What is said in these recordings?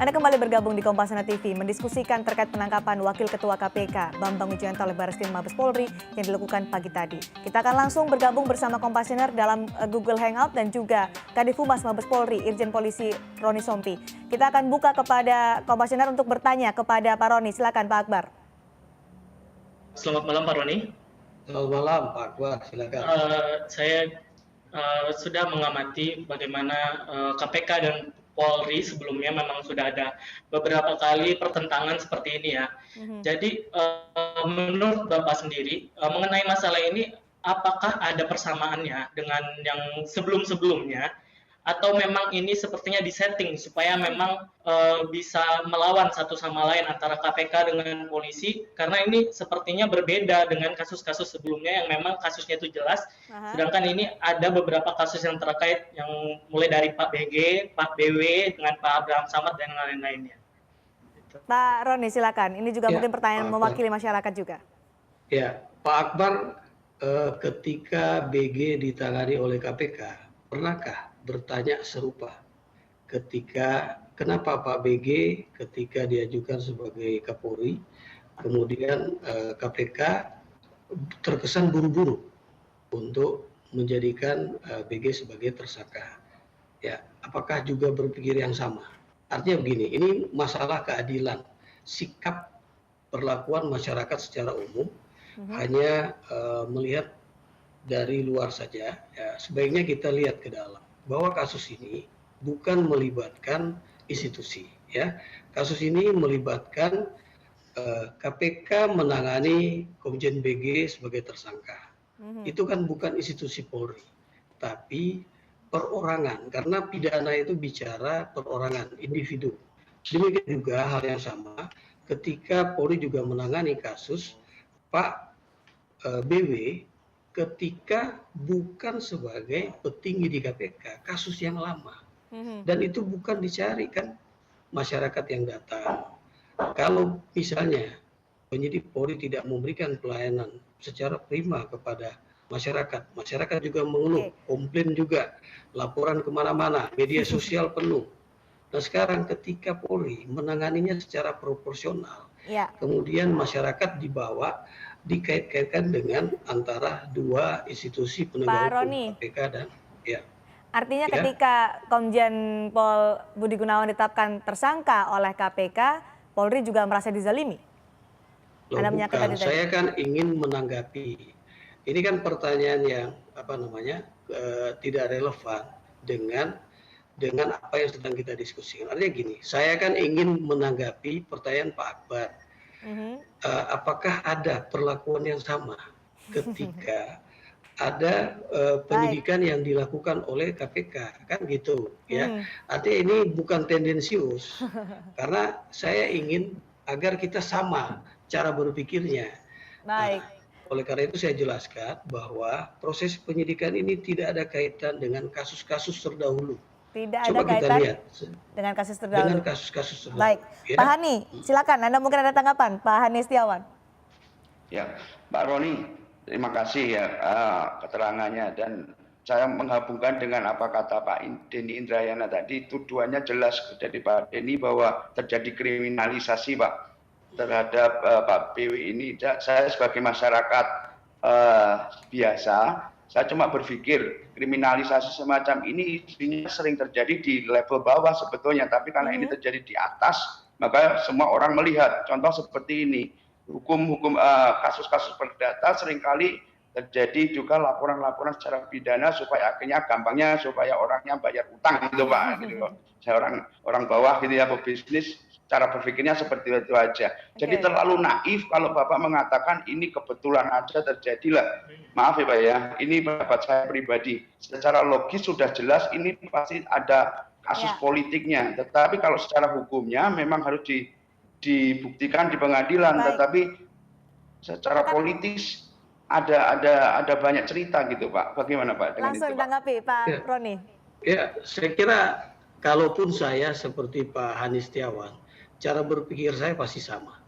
Anda kembali bergabung di Kompasana TV mendiskusikan terkait penangkapan Wakil Ketua KPK Bambang Wijoyanto oleh Barreskrim Mabes Polri yang dilakukan pagi tadi. Kita akan langsung bergabung bersama Kompasioner dalam Google Hangout dan juga Kadif Humas Mabes Polri Irjen Polisi Roni Sompi. Kita akan buka kepada Kompasioner untuk bertanya kepada Pak Roni. Silakan Pak Akbar. Selamat malam Pak Roni. Selamat malam Pak Akbar, silakan. Saya sudah mengamati bagaimana KPK dan Polri sebelumnya memang sudah ada beberapa kali pertentangan seperti ini ya. Jadi menurut Bapak sendiri mengenai masalah ini, apakah ada persamaannya dengan yang sebelum-sebelumnya? Atau memang ini sepertinya disetting supaya memang bisa melawan satu sama lain antara KPK dengan polisi, karena ini sepertinya berbeda dengan kasus-kasus sebelumnya yang memang kasusnya itu jelas, sedangkan ini ada beberapa kasus yang terkait yang mulai dari Pak BG, Pak BW dengan Pak Abraham Samad dan lain-lainnya. Pak Roni silakan, ini juga mungkin pertanyaan mewakili masyarakat juga. Ya, Pak Akbar, ketika BG ditangani oleh KPK, pernahkah bertanya serupa ketika kenapa Pak BG ketika diajukan sebagai Kapolri, kemudian KPK terkesan buru-buru untuk menjadikan BG sebagai tersangka. Ya, apakah juga berpikir yang sama? Artinya begini, ini masalah keadilan, sikap perlakuan masyarakat secara umum hanya melihat dari luar saja. Ya, sebaiknya kita lihat ke dalam bahwa kasus ini bukan melibatkan institusi, ya. Kasus ini melibatkan KPK menangani Komjen BG sebagai tersangka. Itu kan bukan institusi Polri, tapi perorangan, karena pidana itu bicara perorangan, individu. Demikian juga hal yang sama ketika Polri juga menangani kasus Pak BW ketika bukan sebagai petinggi di KPK, kasus yang lama. Dan itu bukan dicari kan masyarakat yang datang. Kalau misalnya penyidik Polri tidak memberikan pelayanan secara prima kepada masyarakat, masyarakat juga mengeluh, komplain juga, laporan kemana-mana, media sosial penuh. Nah sekarang ketika Polri menanganinya secara proporsional, kemudian masyarakat dibawa dikait-kaitkan dengan antara dua institusi penegak hukum, KPK dan Artinya ketika Komjen Pol Budi Gunawan ditetapkan tersangka oleh KPK, Polri juga merasa dizalimi? Bukan, saya kan ingin menanggapi. Ini kan pertanyaan yang tidak relevan dengan apa yang sedang kita diskusikan. Artinya gini, saya kan ingin menanggapi pertanyaan Pak Akbar. Apakah ada perlakuan yang sama ketika ada penyidikan yang dilakukan oleh KPK, kan gitu ya. Artinya ini bukan tendensius, karena saya ingin agar kita sama cara berpikirnya. Oleh karena itu saya jelaskan bahwa proses penyidikan ini tidak ada kaitan dengan kasus-kasus terdahulu. Tidak ada kaitan dengan kasus terdahulu. Dengan kasus-kasus terdahulu. Baik, ya. Pak Hani, silakan. Anda mungkin ada tanggapan, Pak Hani Setiawan. Ya, Pak Roni, terima kasih ya keterangannya, dan saya menghubungkan dengan apa kata Pak Denny Indrayana tadi. Tuduhannya jelas dari Pak Denny bahwa terjadi kriminalisasi Pak terhadap Pak BW ini. Saya sebagai masyarakat biasa, saya cuma berpikir kriminalisasi semacam ini sering terjadi di level bawah sebetulnya, tapi karena ini terjadi di atas, maka semua orang melihat. Contoh seperti ini, kasus-kasus perdata seringkali terjadi juga laporan-laporan secara pidana supaya akhirnya gampangnya supaya orangnya bayar utang gitu Pak. Gitu. Saya orang bawah gitu ya, pebisnis, cara berpikirnya seperti itu aja. Jadi terlalu naif kalau Bapak mengatakan ini kebetulan aja terjadilah. Maaf ya Pak ya, ini pendapat saya pribadi. Secara logis sudah jelas ini pasti ada kasus politiknya. Tetapi kalau secara hukumnya memang harus dibuktikan di pengadilan. Tetapi secara politis ada banyak cerita gitu Pak. Bagaimana Pak dengan langsung ditanggapi Pak Roni? Ya, saya kira kalaupun saya seperti Pak Hani Setiawan, cara berpikir saya pasti sama.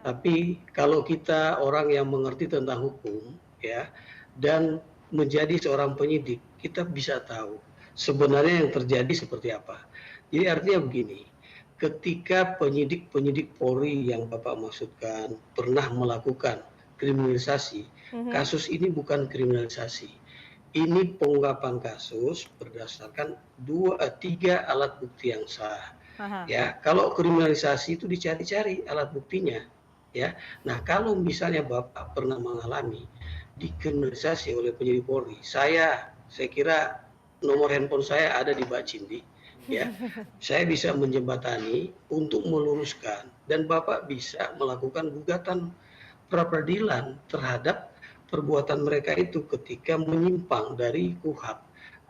Tapi kalau kita orang yang mengerti tentang hukum, ya, dan menjadi seorang penyidik, kita bisa tahu sebenarnya yang terjadi seperti apa. Jadi artinya begini, ketika penyidik-penyidik Polri yang Bapak maksudkan pernah melakukan kriminalisasi, kasus ini bukan kriminalisasi. Ini pengungkapan kasus berdasarkan 3 alat bukti yang sah. Ya, kalau kriminalisasi itu dicari-cari alat buktinya, ya. Nah, kalau misalnya Bapak pernah mengalami dikriminalisasi oleh penyidik Polri, saya kira nomor handphone saya ada di Mbak Cindy, ya. Saya bisa menjembatani untuk meluruskan dan Bapak bisa melakukan gugatan pra peradilan terhadap perbuatan mereka itu ketika menyimpang dari KUHP.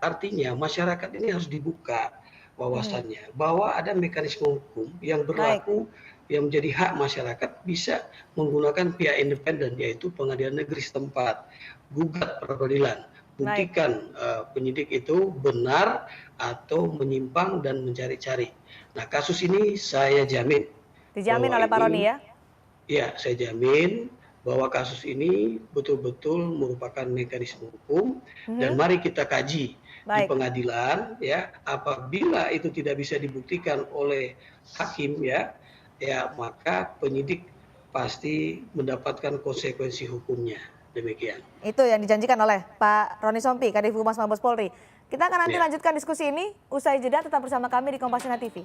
Artinya masyarakat ini harus dibuka wawasannya bahwa ada mekanisme hukum yang berlaku yang menjadi hak masyarakat bisa menggunakan pihak independen yaitu pengadilan negeri setempat, gugat pra peradilan, buktikan penyidik itu benar atau menyimpang dan mencari-cari. Nah, kasus ini saya jamin. Dijamin oleh Pak Roni ya? Ya, saya jamin bahwa kasus ini betul-betul merupakan mekanisme hukum dan mari kita kaji di pengadilan ya, apabila itu tidak bisa dibuktikan oleh hakim ya maka penyidik pasti mendapatkan konsekuensi hukumnya. Demikian. Itu yang dijanjikan oleh Pak Roni Sompi, Kadif Humas Mabes Polri. Kita akan nanti lanjutkan diskusi ini usai jeda, tetap bersama kami di Kompasiana TV.